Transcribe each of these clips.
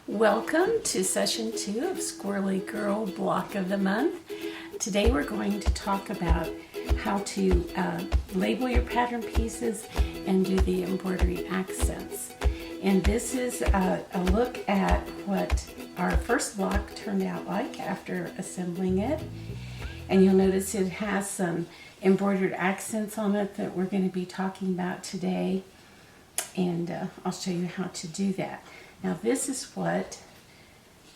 Welcome to session 2 of Squirrelly Girl Block of the Month. Today we're going to talk about how to label your pattern pieces and do the embroidery accents. And this is a look at what our first block turned out like after assembling it. And you'll notice it has some embroidered accents on it that we're going to be talking about today. And I'll show you how to do that. Now this is what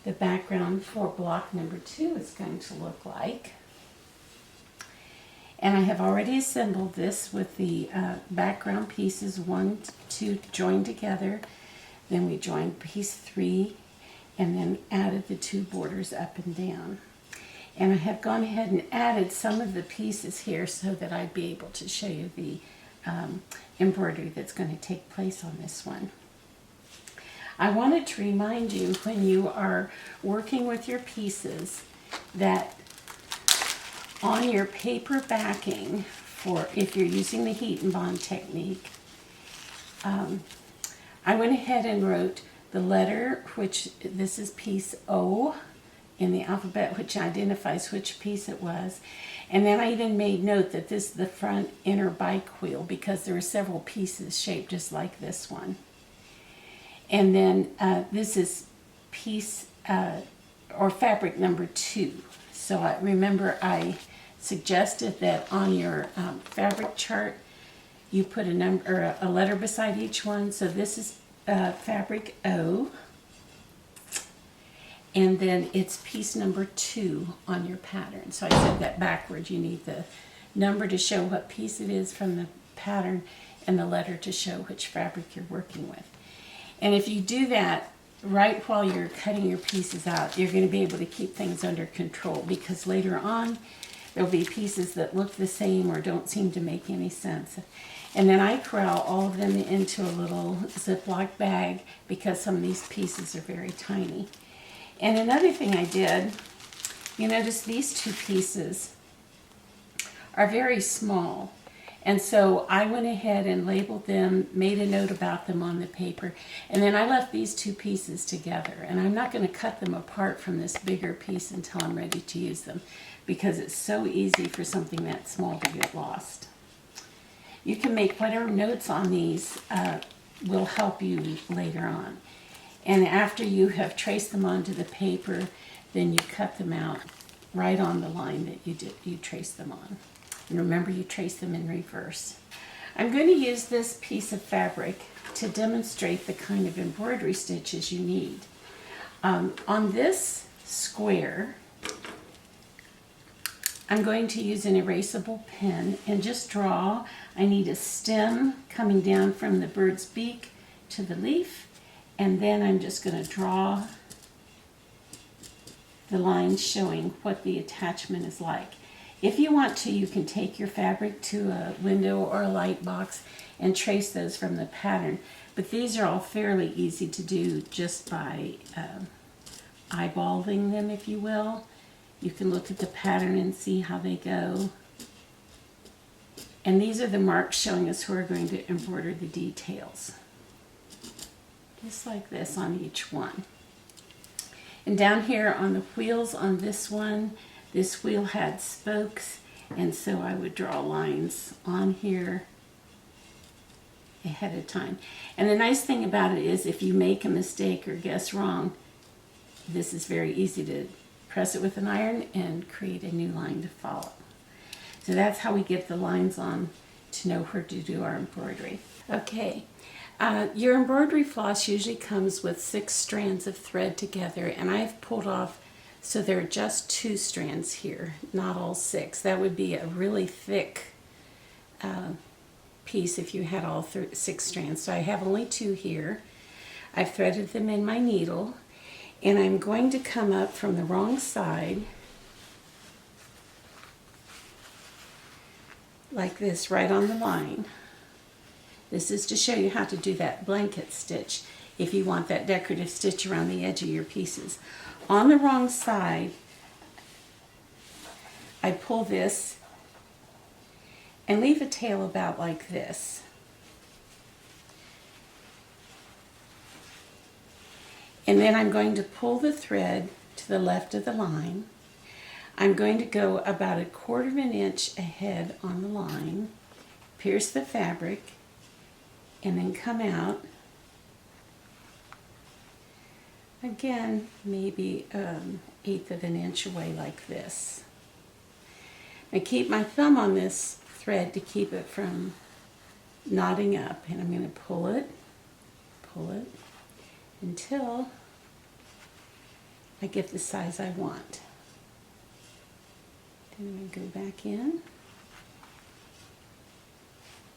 the background for block number 2 is going to look like. And I have already assembled this with the background pieces 1, 2 joined together. Then we joined piece 3 and then added the 2 borders up and down. And I have gone ahead and added some of the pieces here so that I'd be able to show you the embroidery that's going to take place on this one. I wanted to remind you when you are working with your pieces that on your paper backing, for if you're using the heat and bond technique, I went ahead and wrote the letter, which this is piece O in the alphabet, which identifies which piece it was. And then I even made note that this is the front inner bike wheel because there are several pieces shaped just like this one. And then this is piece or fabric number 2. So remember I suggested that on your fabric chart you put a number or a letter beside each one. So this is fabric O, and then it's piece number 2 on your pattern. So I said that backwards. You need the number to show what piece it is from the pattern and the letter to show which fabric you're working with. And if you do that right while you're cutting your pieces out, you're going to be able to keep things under control, because later on there'll be pieces that look the same or don't seem to make any sense. And then I corral all of them into a little Ziploc bag because some of these pieces are very tiny. And another thing I did, you notice these 2 pieces are very small. And so I went ahead and labeled them, made a note about them on the paper, and then I left these 2 pieces together. And I'm not going to cut them apart from this bigger piece until I'm ready to use them, because it's so easy for something that small to get lost. You can make whatever notes on these will help you later on. And after you have traced them onto the paper, then you cut them out right on the line that you traced them on. And remember, you trace them in reverse. I'm going to use this piece of fabric to demonstrate the kind of embroidery stitches you need. On this square, I'm going to use an erasable pen and just draw. I need a stem coming down from the bird's beak to the leaf, and then I'm just going to draw the lines showing what the attachment is like. If you want to, you can take your fabric to a window or a light box and trace those from the pattern. But these are all fairly easy to do just by eyeballing them, if you will. You can look at the pattern and see how they go. And these are the marks showing us who are going to embroider the details. Just like this on each one. And down here on the wheels on this one, this wheel had spokes, and so I would draw lines on here ahead of time. And the nice thing about it is if you make a mistake or guess wrong, this is very easy to press it with an iron and create a new line to follow. So that's how we get the lines on to know where to do our embroidery. Okay, your embroidery floss usually comes with 6 strands of thread together, and I've pulled off so there are just 2 strands here, not all 6. That would be a really thick piece if you had all 6 strands. So I have only 2 here. I've threaded them in my needle, and I'm going to come up from the wrong side like this, right on the line. This is to show you how to do that blanket stitch if you want that decorative stitch around the edge of your pieces. On the wrong side, I pull this and leave a tail about like this. And then I'm going to pull the thread to the left of the line. I'm going to go about 1/4 inch ahead on the line, pierce the fabric, and then come out again, maybe 1/8 inch away like this. I keep my thumb on this thread to keep it from knotting up, and I'm going to pull it until I get the size I want. Then I'm going to go back in,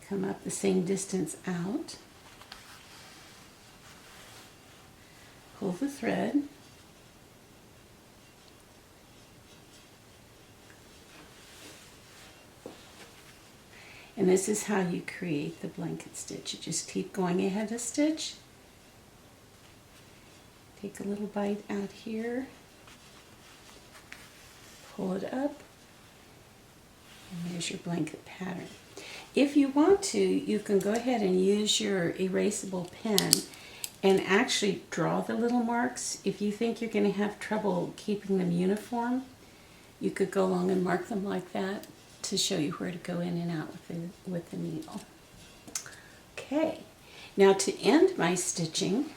come up the same distance out, pull the thread, and this is how you create the blanket stitch. You just keep going ahead a stitch, take a little bite out here, pull it up, and there's your blanket pattern. If you want to, you can go ahead and use your erasable pen and actually draw the little marks. If you think you're going to have trouble keeping them uniform, you could go along and mark them like that to show you where to go in and out with the needle. Okay, now to end my stitching,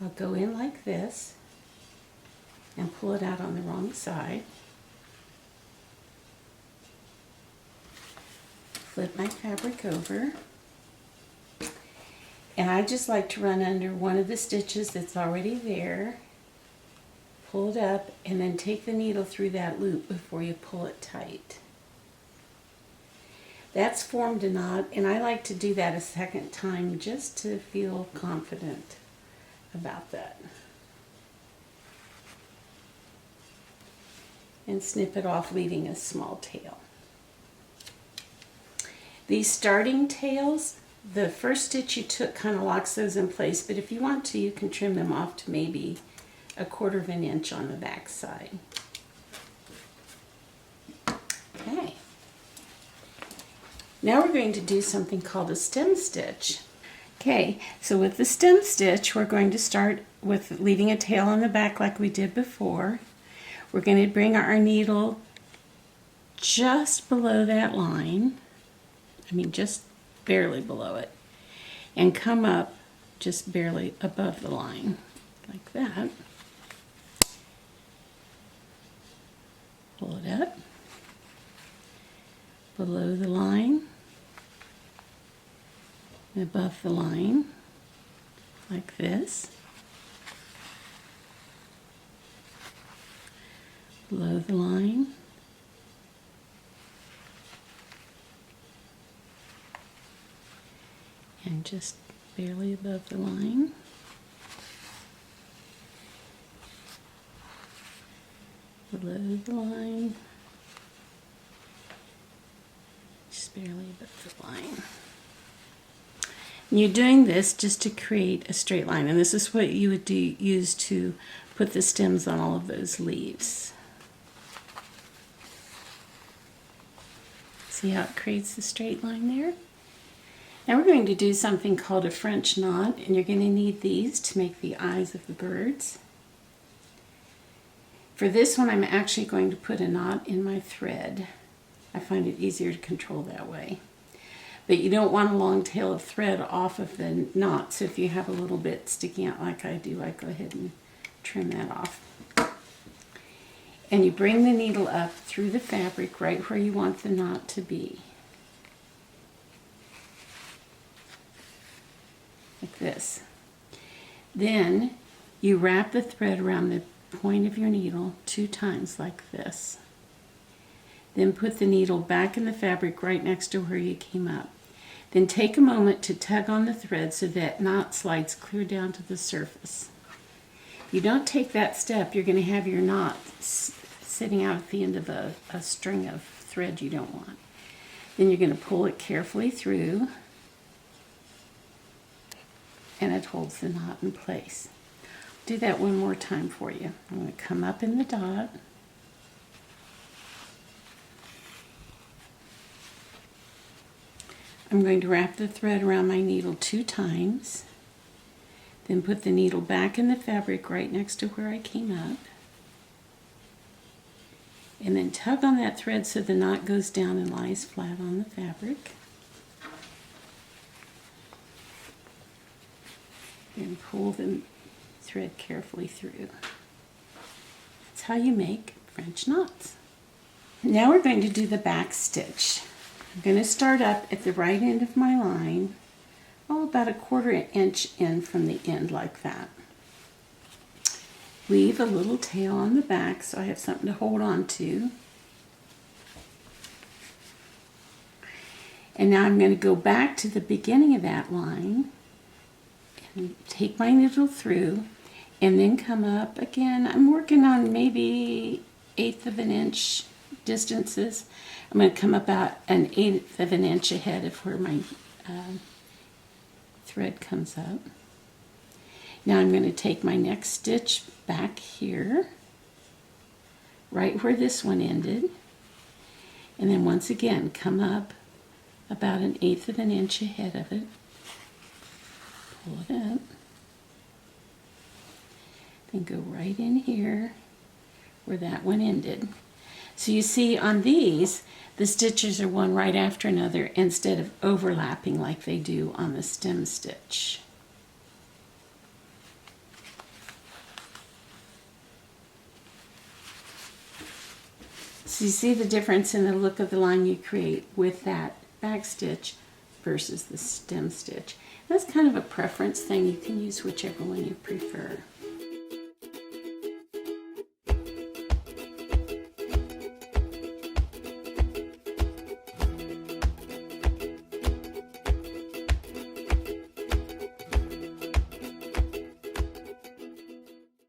I'll go in like this and pull it out on the wrong side. Flip my fabric over. And I just like to run under one of the stitches that's already there, pull it up, and then take the needle through that loop before you pull it tight. That's formed a knot, and I like to do that a second time just to feel confident about that. And snip it off, leaving a small tail. These starting tails, the first stitch you took kind of locks those in place, but if you want to, you can trim them off to maybe 1/4 inch on the back side. Okay. Now we're going to do something called a stem stitch. Okay, so with the stem stitch, we're going to start with leaving a tail on the back like we did before. We're going to bring our needle just below that line, just barely below it, and come up just barely above the line, like that. Pull it up, below the line, and above the line, like this. Below the line, and just barely above the line. Below the line, just barely above the line. And you're doing this just to create a straight line, and this is what you would use to put the stems on all of those leaves. See how it creates the straight line there? Now we're going to do something called a French knot, and you're going to need these to make the eyes of the birds. For this one, I'm actually going to put a knot in my thread. I find it easier to control that way. But you don't want a long tail of thread off of the knot, so if you have a little bit sticking out like I do, I go ahead and trim that off. And you bring the needle up through the fabric right where you want the knot to be. Like this. Then you wrap the thread around the point of your needle 2 times like this. Then put the needle back in the fabric right next to where you came up. Then take a moment to tug on the thread so that knot slides clear down to the surface. If you don't take that step, you're going to have your knot sitting out at the end of a string of thread you don't want. Then you're going to pull it carefully through, and it holds the knot in place. Do that one more time for you. I'm going to come up in the dot, I'm going to wrap the thread around my needle 2 times, Then put the needle back in the fabric right next to where I came up. And then tug on that thread so the knot goes down and lies flat on the fabric. Then pull the thread carefully through. That's how you make French knots. Now we're going to do the back stitch. I'm going to start up at the right end of my line, about a 1/4 inch in from the end like that. Leave a little tail on the back so I have something to hold on to. And now I'm going to go back to the beginning of that line and take my needle through and then come up again. I'm working on maybe 1/8 of an inch distances. I'm going to come about an 1/8 of an inch ahead of where my thread comes up. Now I'm going to take my next stitch back here, right where this one ended, and then once again come up about an 1/8 of an inch ahead of it. Pull it up. Then go right in here where that one ended. So you see on these, the stitches are one right after another instead of overlapping like they do on the stem stitch. So you see the difference in the look of the line you create with that back stitch versus the stem stitch. That's kind of a preference thing. You can use whichever one you prefer.